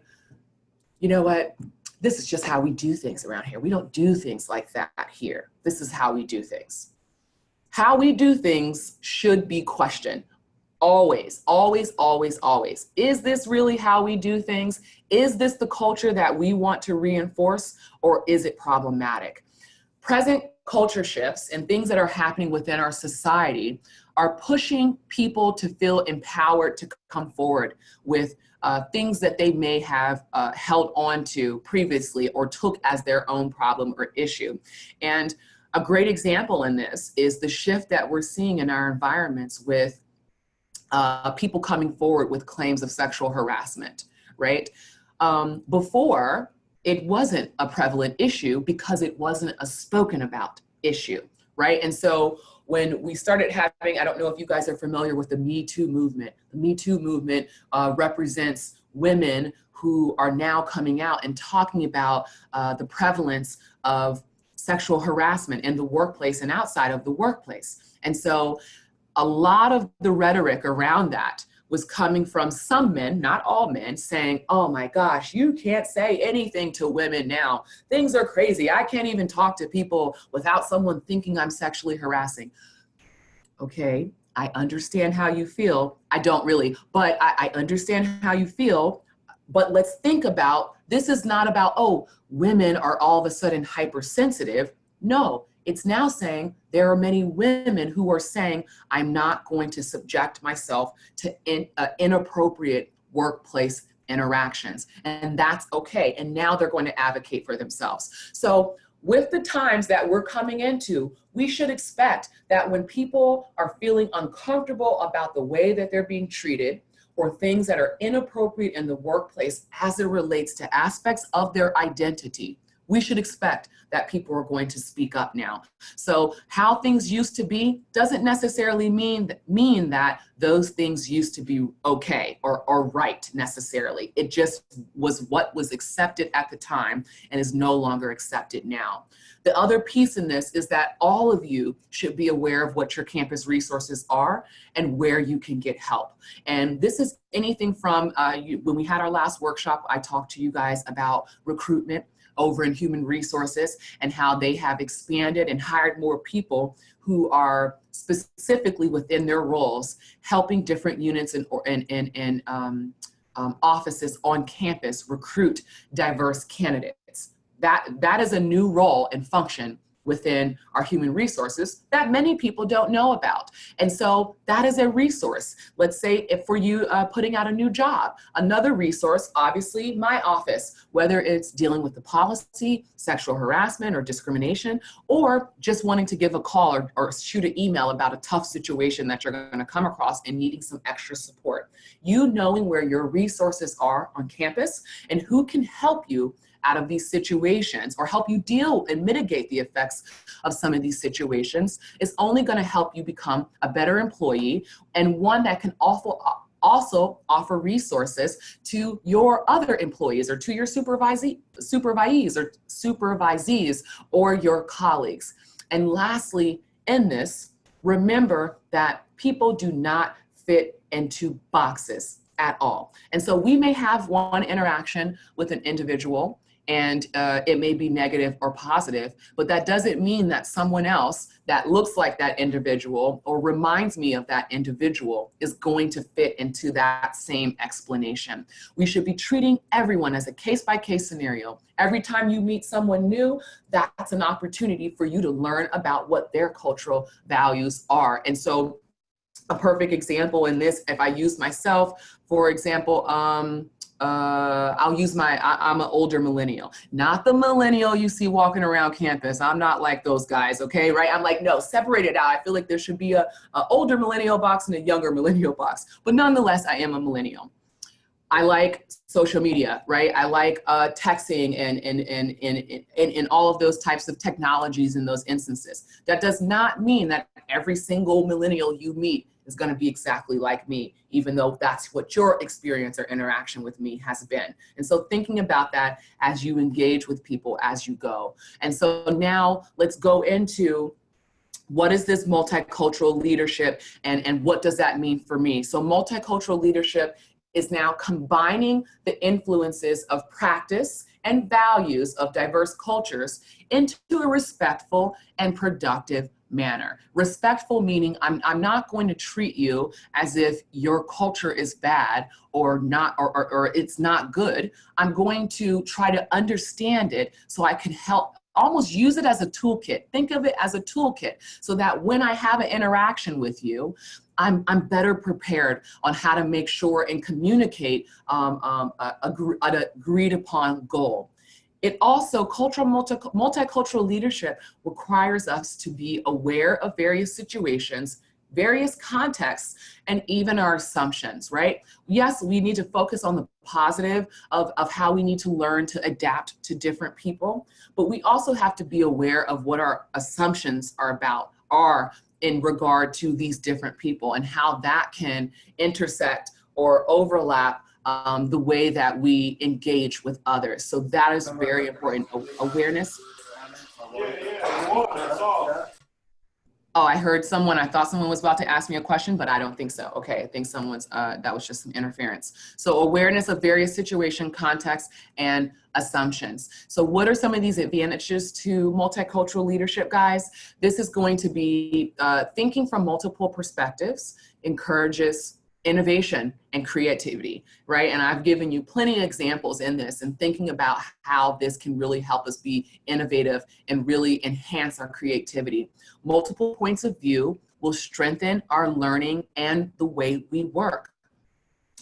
you know what, this is just how we do things around here. We don't do things like that here. This is how we do things. How we do things should be questioned. Always, always, always, always. Is this really how we do things? Is this the culture that we want to reinforce, or is it problematic? Present culture shifts and things that are happening within our society are pushing people to feel empowered to come forward with things that they may have held on to previously or took as their own problem or issue. And a great example in this is the shift that we're seeing in our environments with people coming forward with claims of sexual harassment, right? Before, it wasn't a prevalent issue because it wasn't a spoken about issue, right? And so when we started having, I don't know if you guys are familiar with the Me Too movement. The Me Too movement represents women who are now coming out and talking about the prevalence of sexual harassment in the workplace and outside of the workplace. And so a lot of the rhetoric around that was coming from some men, not all men, saying, oh my gosh, you can't say anything to women now. Things are crazy. I can't even talk to people without someone thinking I'm sexually harassing. Okay, I understand how you feel. I don't really, but I understand how you feel. But let's think about, this is not about, oh, women are all of a sudden hypersensitive. No, It's now saying there are many women who are saying, I'm not going to subject myself to inappropriate workplace interactions. And that's okay. And now they're going to advocate for themselves. So with the times that we're coming into, we should expect that when people are feeling uncomfortable about the way that they're being treated, or things that are inappropriate in the workplace as it relates to aspects of their identity, we should expect that people are going to speak up now. So how things used to be doesn't necessarily mean that those things used to be okay or right necessarily. It just was what was accepted at the time and is no longer accepted now. The other piece in this is that all of you should be aware of what your campus resources are and where you can get help. And this is anything from, when we had our last workshop, I talked to you guys about recruitment over in human resources and how they have expanded and hired more people who are specifically within their roles, helping different units and offices on campus recruit diverse candidates. That is a new role and function within our human resources that many people don't know about. And so that is a resource. Let's say if for you putting out a new job, another resource, obviously my office, whether it's dealing with the policy, sexual harassment or discrimination, or just wanting to give a call or shoot an email about a tough situation that you're gonna come across and needing some extra support. You knowing where your resources are on campus and who can help you out of these situations or help you deal and mitigate the effects of some of these situations is only going to help you become a better employee and one that can also offer resources to your other employees or to your supervisees or your colleagues. And lastly, in this, remember that people do not fit into boxes at all. And so we may have one interaction with an individual and it may be negative or positive, but that doesn't mean that someone else that looks like that individual or reminds me of that individual is going to fit into that same explanation. We should be treating everyone as a case-by-case scenario. Every time you meet someone new, that's an opportunity for you to learn about what their cultural values are. And so a perfect example in this, if I use myself, for example, I'll use I'm an older millennial, not the millennial you see walking around campus. I'm not like those guys, okay, right? I'm like, no, separate it out. I feel like there should be a older millennial box and a younger millennial box, but nonetheless, I am a millennial. I like social media, right? I like texting and all of those types of technologies in those instances. That does not mean that every single millennial you meet is going to be exactly like me, even though that's what your experience or interaction with me has been. And so thinking about that as you engage with people as you go. And so now let's go into what is this multicultural leadership and what does that mean for me? So multicultural leadership is now combining the influences of practice and values of diverse cultures into a respectful and productive manner. Respectful meaning I'm not going to treat you as if your culture is bad or not, or it's not good. I'm going to try to understand it so I can help, almost use it as a toolkit. Think of it as a toolkit so that when I have an interaction with you, I'm better prepared on how to make sure and communicate an agreed upon goal. It also, multicultural leadership requires us to be aware of various situations, various contexts, and even our assumptions, right? Yes, we need to focus on the positive of how we need to learn to adapt to different people, but we also have to be aware of what our assumptions are in regard to these different people and how that can intersect or overlap the way that we engage with others. So that is very important. Awareness. Oh, I heard someone, I thought someone was about to ask me a question, but I don't think so. Okay, I think someone's, that was just some interference. So awareness of various situation, contexts, and assumptions. So what are some of these advantages to multicultural leadership, guys? This is going to be thinking from multiple perspectives, encourages innovation and creativity, right? And I've given you plenty of examples in this and thinking about how this can really help us be innovative and really enhance our creativity. Multiple points of view will strengthen our learning and the way we work.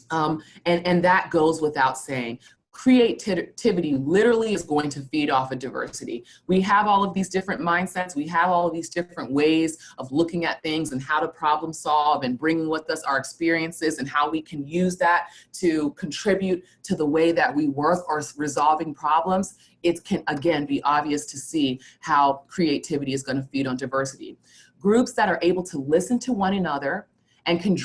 And that goes without saying. Creativity literally is going to feed off of diversity. We have all of these different mindsets. We have all of these different ways of looking at things and how to problem solve and bringing with us our experiences and how we can use that to contribute to the way that we work or resolving problems. It can, again, be obvious to see how creativity is going to feed on diversity. Groups that are able to listen to one another and can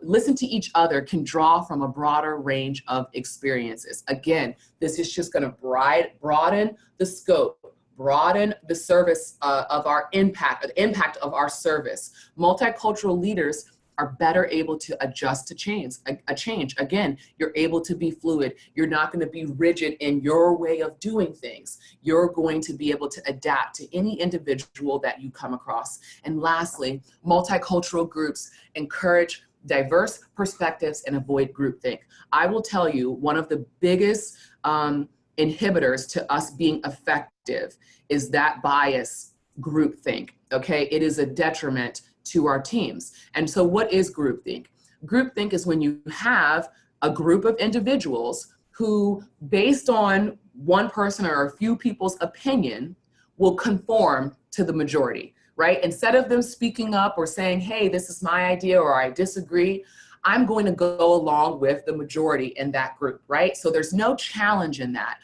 listen to each other, can draw from a broader range of experiences. Again, this is just gonna broaden the scope, broaden the service of our impact, the impact of our service. Multicultural leaders are better able to adjust to change. Again, you're able to be fluid. You're not going to be rigid in your way of doing things. You're going to be able to adapt to any individual that you come across. And lastly, multicultural groups encourage diverse perspectives and avoid groupthink. I will tell you, one of the biggest inhibitors to us being effective is that bias, groupthink, okay? It is a detriment to our teams. And so what is groupthink? Groupthink is when you have a group of individuals who, based on one person or a few people's opinion, will conform to the majority, right? Instead of them speaking up or saying, hey, this is my idea or I disagree, I'm going to go along with the majority in that group, right? So there's no challenge in that.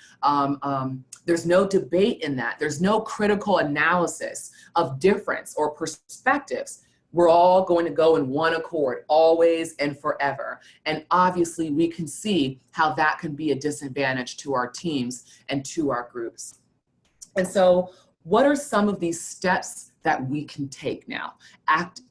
There's no debate in that. There's no critical analysis of difference or perspectives. We're all going to go in one accord, always and forever. And obviously we can see how that can be a disadvantage to our teams and to our groups. And so what are some of these steps that we can take now?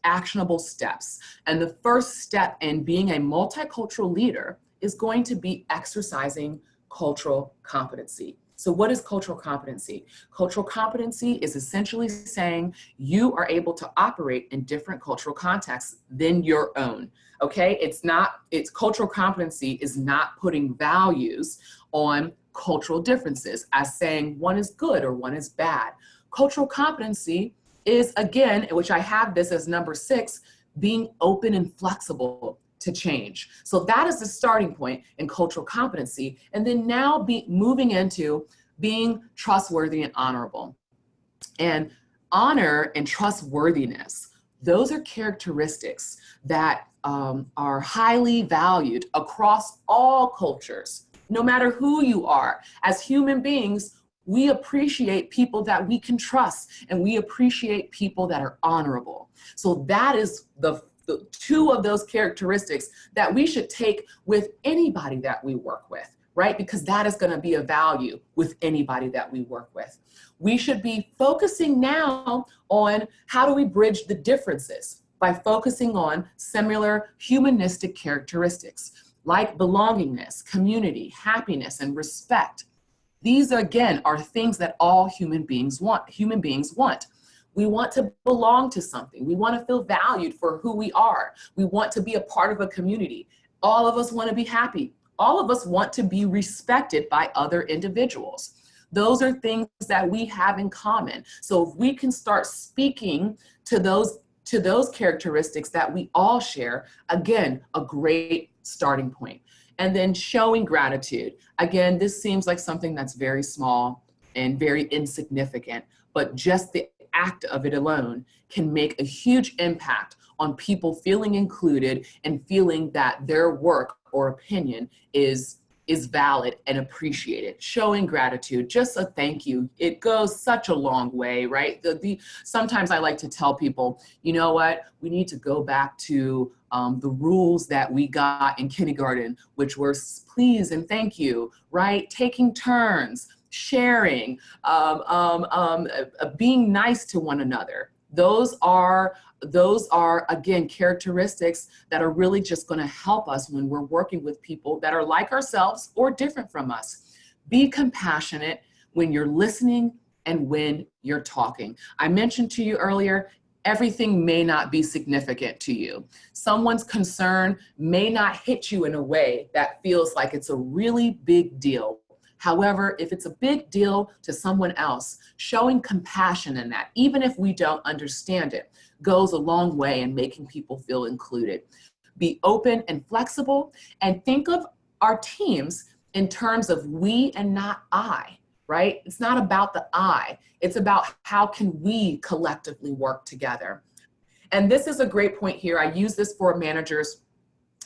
Actionable steps. And the first step in being a multicultural leader is going to be exercising cultural competency. So what is cultural competency? Cultural competency is essentially saying you are able to operate in different cultural contexts than your own, okay? It's cultural competency is not putting values on cultural differences as saying one is good or one is bad. Cultural competency is, again, which I have this as number 6, being open and flexible to change. So that is the starting point in cultural competency. And then now moving into being trustworthy and honorable. And honor and trustworthiness, those are characteristics that are highly valued across all cultures, no matter who you are. As human beings, we appreciate people that we can trust, and we appreciate people that are honorable. So that is the 2 of those characteristics that we should take with anybody that we work with, right? Because that is going to be a value with anybody that we work with. We should be focusing now on how do we bridge the differences by focusing on similar humanistic characteristics like belongingness, community, happiness, and respect. These, again, are things that all human beings want. We want to belong to something. We want to feel valued for who we are. We want to be a part of a community. All of us want to be happy. All of us want to be respected by other individuals. Those are things that we have in common. So if we can start speaking to those characteristics that we all share, again, a great starting point. And then showing gratitude. Again, this seems like something that's very small and very insignificant, but just the act of it alone can make a huge impact on people feeling included and feeling that their work or opinion is valid and appreciated. Showing gratitude, just a thank you, it goes such a long way, right? Sometimes I like to tell people, you know what, we need to go back to the rules that we got in kindergarten, which were please and thank you, right? Taking turns, sharing, being nice to one another. Those are, again, characteristics that are really just going to help us when we're working with people that are like ourselves or different from us. Be compassionate when you're listening and when you're talking. I mentioned to you earlier, everything may not be significant to you. Someone's concern may not hit you in a way that feels like it's a really big deal. However, if it's a big deal to someone else, showing compassion in that, even if we don't understand it, goes a long way in making people feel included. Be open and flexible, and think of our teams in terms of we and not I, right? It's not about the I, it's about how can we collectively work together. And this is a great point here. I use this for managers,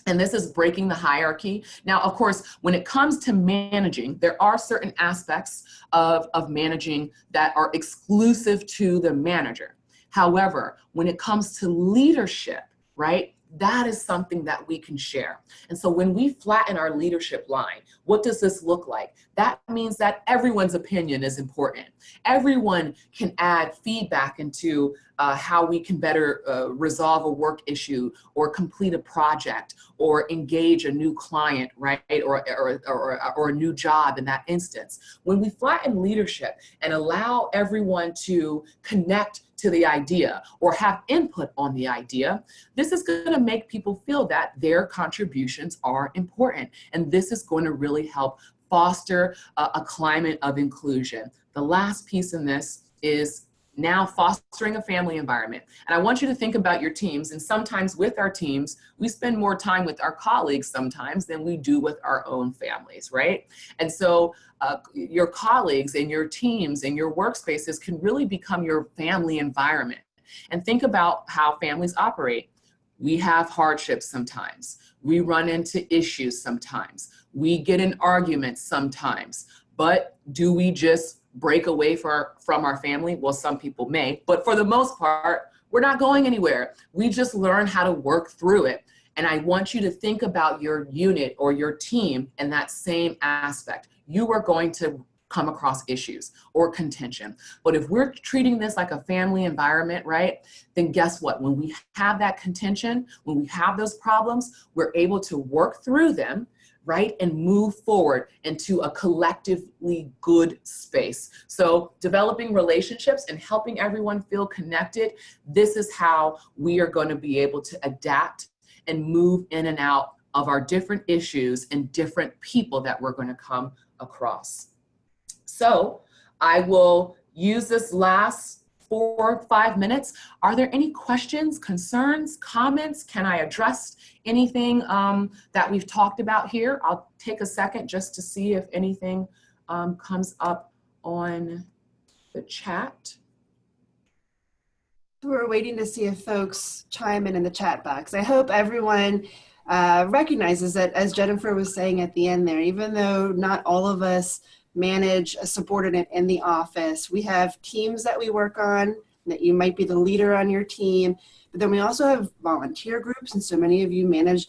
and this is breaking the hierarchy. Now, of course, when it comes to managing, there are certain aspects of managing that are exclusive to the manager. However, when it comes to leadership, right, that is something that we can share. And so when we flatten our leadership line, what does this look like? That means that everyone's opinion is important. Everyone can add feedback into how we can better resolve a work issue or complete a project or engage a new client, right? Or a new job in that instance. When we flatten leadership and allow everyone to connect to the idea or have input on the idea, this is going to make people feel that their contributions are important. And this is going to really help foster a climate of inclusion. The last piece in this is now fostering a family environment. And I want you to think about your teams. And sometimes with our teams, we spend more time with our colleagues sometimes than we do with our own families, right? And so your colleagues and your teams and your workspaces can really become your family environment. And think about how families operate. We have hardships sometimes. We run into issues sometimes. We get in arguments sometimes. But do we just break away from our family? Well, some people may, but for the most part, we're not going anywhere. We just learn how to work through it. And I want you to think about your unit or your team in that same aspect. You are going to come across issues or contention. But if we're treating this like a family environment, right, then guess what? When we have that contention, when we have those problems, we're able to work through them, right, and move forward into a collectively good space. So developing relationships and helping everyone feel connected, this is how we are going to be able to adapt and move in and out of our different issues and different people that we're going to come across. So I will use this last 4 or 5 minutes. Are there any questions, concerns, comments? Can I address anything that we've talked about here? I'll take a second just to see if anything comes up on the chat. We're waiting to see if folks chime in the chat box. I hope everyone recognizes that, as Jennifer was saying at the end there, even though not all of us manage a subordinate in the office, we have teams that we work on, that you might be the leader on your team, but then we also have volunteer groups, and so many of you manage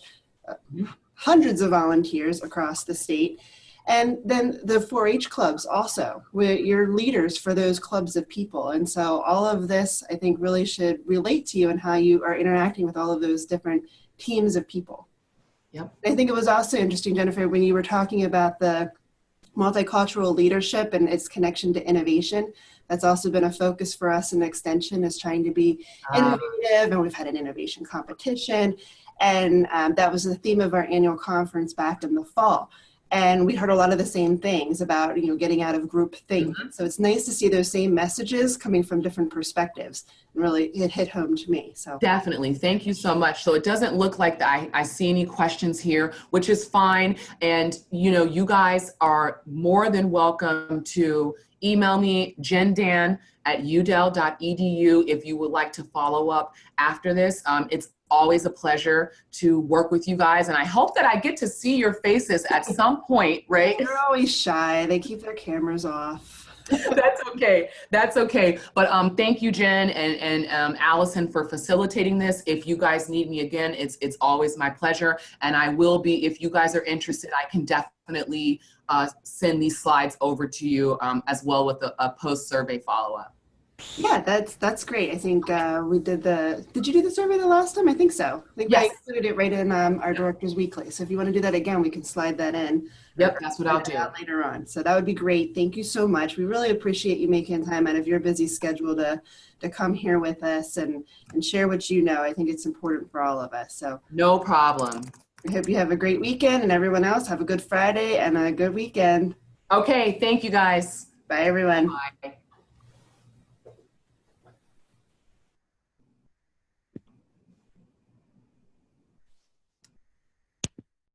hundreds of volunteers across the state. And then the 4-H clubs also, where you're leaders for those clubs of people. And so all of this, I think, really should relate to you and how you are interacting with all of those different teams of people. Yep. I think it was also interesting, Jennifer, when you were talking about the multicultural leadership and its connection to innovation. That's also been a focus for us in Extension, is trying to be innovative, and we've had an innovation competition, and that was the theme of our annual conference back in the fall. And we heard a lot of the same things about, getting out of group think. Mm-hmm. So it's nice to see those same messages coming from different perspectives. And really, it hit home to me. So definitely, thank you so much. So it doesn't look like I see any questions here, which is fine. And you guys are more than welcome to email me, jendan@udel.edu, if you would like to follow up after this. It's always a pleasure to work with you guys, and I hope that I get to see your faces at some point, right? They're always shy. They keep their cameras off. That's okay. That's okay. But thank you, Jen and Allison, for facilitating this. If you guys need me again, it's always my pleasure, and I will be. If you guys are interested, I can definitely send these slides over to you as well with a post-survey follow-up. Yeah, that's great. I think we did you do the survey the last time? I think so. I think yes. I included it right in our Directors Weekly. So if you want to do that again, we can slide that in. Yep, that's what I'll do. Later on. So that would be great. Thank you so much. We really appreciate you making time out of your busy schedule to to come here with us and share what you know. I think it's important for all of us. So No problem. I hope you have a great weekend, and everyone else have a good Friday and a good weekend. Okay, thank you guys. Bye, everyone. Bye.